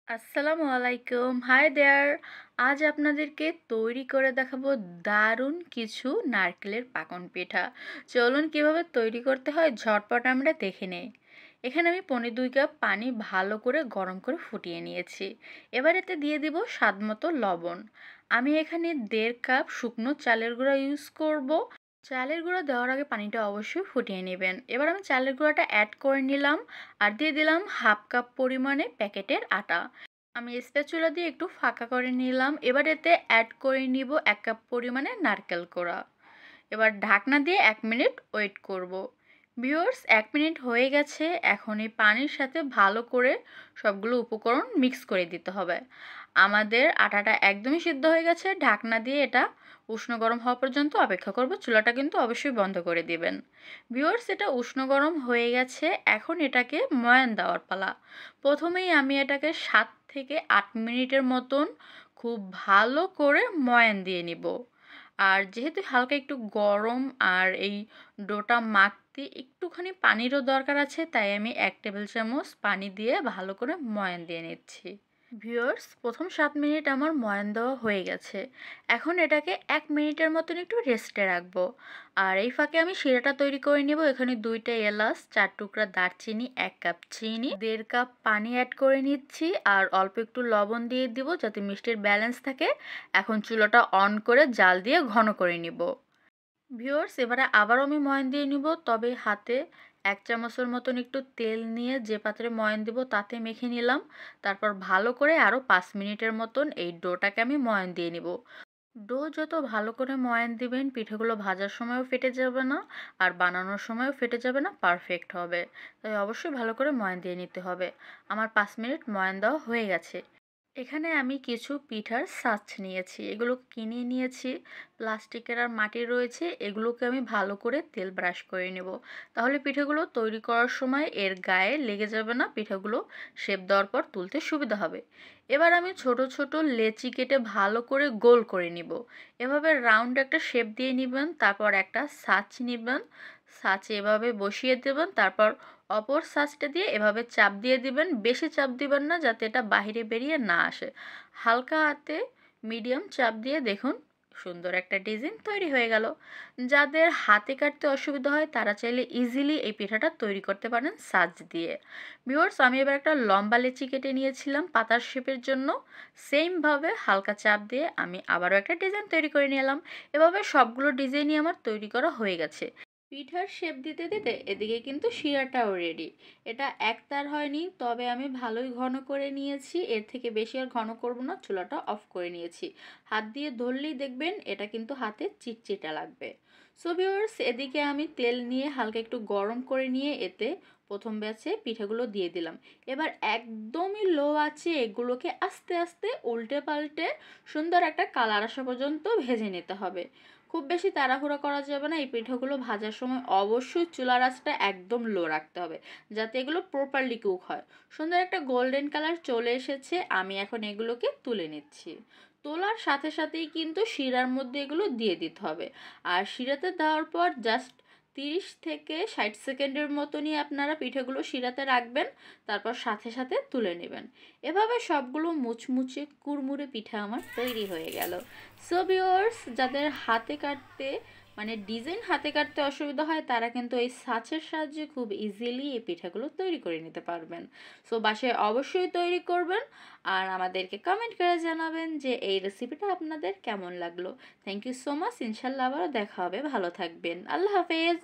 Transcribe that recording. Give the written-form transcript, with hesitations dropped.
আসসালামু আলাইকুম, hi there. আজ আপনাদেরকে তৈরি করে দেখাবো দারুণ কিছু নারকেলের পাকন পিঠা। চলুন কিভাবে তৈরি করতে হয় ঝটপট আমরা দেখে নেই। এখানে আমি 1.5 কাপ পানি ভালো করে গরম করে ফুটিয়ে নিয়েছি। এবার এতে দিয়ে দিব স্বাদমতো লবণ। আমি এখানে 1.5 কাপ শুকনো চালের গুঁড়া ইউজ করব। চালের গুঁড়া দেওয়ার আগে পানিটা অবশ্যই ফুটিয়ে নেবেন। এবার আমি চালের গুঁড়াটা অ্যাড করে নিলাম আর দিয়ে দিলাম 1/2 কাপ পরিমাণে প্যাকেটের আটা। আমি স্প্যাচুলা দিয়ে একটু ফাঁকা করে নিলাম। এবার এতে অ্যাড করে নিব 1 কাপ পরিমাণে নারকেল কোড়া। এবার ঢাকনা দিয়ে 1 মিনিট ওয়েট করব। ভিউয়ার্স, 1 মিনিট হয়ে গেছে। এখন এই পানির সাথে ভালো করে সবগুলো উপকরণ মিক্স করে দিতে হবে। আমাদের আটাটা একদমই সিদ্ধ হয়ে গেছে। ঢাকনা দিয়ে এটা উষ্ণ গরম হওয়া পর্যন্ত অপেক্ষা করব। চুলাটা কিন্তু অবশ্যই বন্ধ করে দিবেন। ভিউয়ার্স, এটা উষ্ণ গরম হয়ে গেছে। এখন এটাকে ময়ান দেওয়ার পালা। প্রথমেই আমি এটাকে 7 থেকে 8 মিনিটের মতন খুব ভালো করে ময়ান দিয়ে নিব। আর যেহেতু হালকা একটু গরম আর এই ডোটা মাখতে একটুখানি পানিরও দরকার আছে, তাই আমি 1 টেবিল চামচ পানি দিয়ে ভালো করে ময়ান দিয়ে নিচ্ছি। ভিউয়ার্স, প্রথম 7 মিনিট আমার ময়ান দেওয়া হয়ে গেছে। এখন এটাকে 1 মিনিটের মতন একটু রেস্টে রাখবো। আর এই ফাঁকে আমি শিরাটা তৈরি করে নেব। এখানে 2টা এলাচ, 4 টুকরা দারচিনি, 1 কাপ চিনি, 1.5 কাপ পানি অ্যাড করে নিচ্ছি আর অল্প একটু লবণ দিয়ে দিব যাতে মিষ্টির ব্যালেন্স থাকে। এখন চুলাটা অন করে জাল দিয়ে ঘন করে নিব। ভিউয়ার্স, এবারে আবারও আমি ময়ান দিয়ে নিব, তবে হাতে 1 চামচের মতন একটু তেল নিয়ে যে পাত্রে ময়ান দিব তাতে মেখে নিলাম। তারপর ভালো করে আরও 5 মিনিটের মতন এই ডোটাকে আমি ময়ান দিয়ে নিব। ডো যত ভালো করে ময়ান দিবেন, পিঠেগুলো ভাজার সময়ও ফেটে যাবে না আর বানানোর সময়ও ফেটে যাবে না, পারফেক্ট হবে। তাই অবশ্যই ভালো করে ময়ান দিয়ে নিতে হবে। আমার 5 মিনিট ময়ান দেওয়া হয়ে গেছে। এখানে আমি কিছু পিঠার ছাঁচ নিয়েছি, এগুলো কিনে নিয়েছি। প্লাস্টিকের আর মাটির রয়েছে, এগুলোকে আমি ভালো করে তেল ব্রাশ করে নেব। তাহলে পিঠেগুলো তৈরি করার সময় এর গায়ে লেগে যাবে না, পিঠেগুলো শেপ দেওয়ার পর তুলতে সুবিধা হবে। এবার আমি ছোট ছোট লেচি কেটে ভালো করে গোল করে নিব। এভাবে রাউন্ড একটা শেপ দিয়ে নেবেন। তারপর একটা ছাঁচ নেবেন, ছাঁচে এভাবে বসিয়ে দেবেন। তারপর অপর ছাঁচটা দিয়ে এভাবে চাপ দিয়ে দিবেন। বেশি চাপ দিবেন না যাতে এটা বাইরে বেরিয়ে না আসে। হালকা হাতে মিডিয়াম চাপ দিয়ে দেখুন সুন্দর একটা ডিজাইন তৈরি হয়ে গেল। যাদের হাতে কাটতে অসুবিধা হয় তারা চাইলে ইজিলি এই পিঠাটা তৈরি করতে পারেন ছাঁচ দিয়ে। ভিউয়ার্স, আমি এবার একটা লম্বা লেচি কেটে নিয়েছিলাম পাতার শেপের জন্য। সেমভাবে হালকা চাপ দিয়ে আমি আবারও একটা ডিজাইন তৈরি করে নিলাম। এভাবে সবগুলো ডিজাইনই আমার তৈরি করা হয়ে গেছে। পিঠার শেপ দিতে দিতে এদিকে কিন্তু শিরাটাও রেডি। এটা একতার হয়নি, তবে আমি ভালোই ঘন করে নিয়েছি। এর থেকে বেশি আর ঘন করব না, চুলাটা অফ করে নিয়েছি। হাত দিয়ে ধরলেই দেখবেন এটা কিন্তু হাতে চিটচিটা লাগবে। সো ভিউয়ার্স, এদিকে আমি তেল নিয়ে হালকা একটু গরম করে নিয়ে এতে প্রথম ব্যাচে পিঠাগুলো দিয়ে দিলাম। এবার একদমই লো আছে, এগুলোকে আস্তে আস্তে উল্টে পাল্টে সুন্দর একটা কালার আসা পর্যন্ত ভেজে নিতে হবে। খুব বেশি তাড়াহুড়ো করা যাবে না। এই পিঠাগুলো ভাজার সময় অবশ্যই চুলার আঁচটা একদম লো রাখতে হবে যাতে এগুলো প্রপারলি কুক হয়। সুন্দর একটা গোল্ডেন কালার চলে এসেছে। আমি এখন এগুলোকে তুলে নিচ্ছি। তোলার সাথে সাথেই কিন্তু শিরার মধ্যে এগুলো দিয়ে দিতে হবে। আর শিরাতে দেওয়ার পর জাস্ট 30 থেকে 60 সেকেন্ডের মতনই আপনারা পিঠাগুলো শিরাতে রাখবেন। তারপর সাথে সাথে তুলে নেবেন। এভাবে সবগুলো মুচমুচে কুড়মুড়ে পিঠা আমার তৈরি হয়ে গেল। সো ভিউয়ার্স, যাদের হাতে কাটতে ডিজাইন হাতে কাটতে অসুবিধা হয় তারা কিন্তু এই ছাঁচের সাহায্যে খুব ইজিলি এই পিঠাগুলো তৈরি করে নিতে পারবেন। সো বাসায় অবশ্যই তৈরি করবেন আর আমাদেরকে কমেন্ট করে জানাবেন যে এই রেসিপিটা আপনাদের কেমন লাগলো। Thank you so much. ইনশাল্লাহ আবারও দেখা হবে। ভালো থাকবেন। আল্লাহ হাফেজ।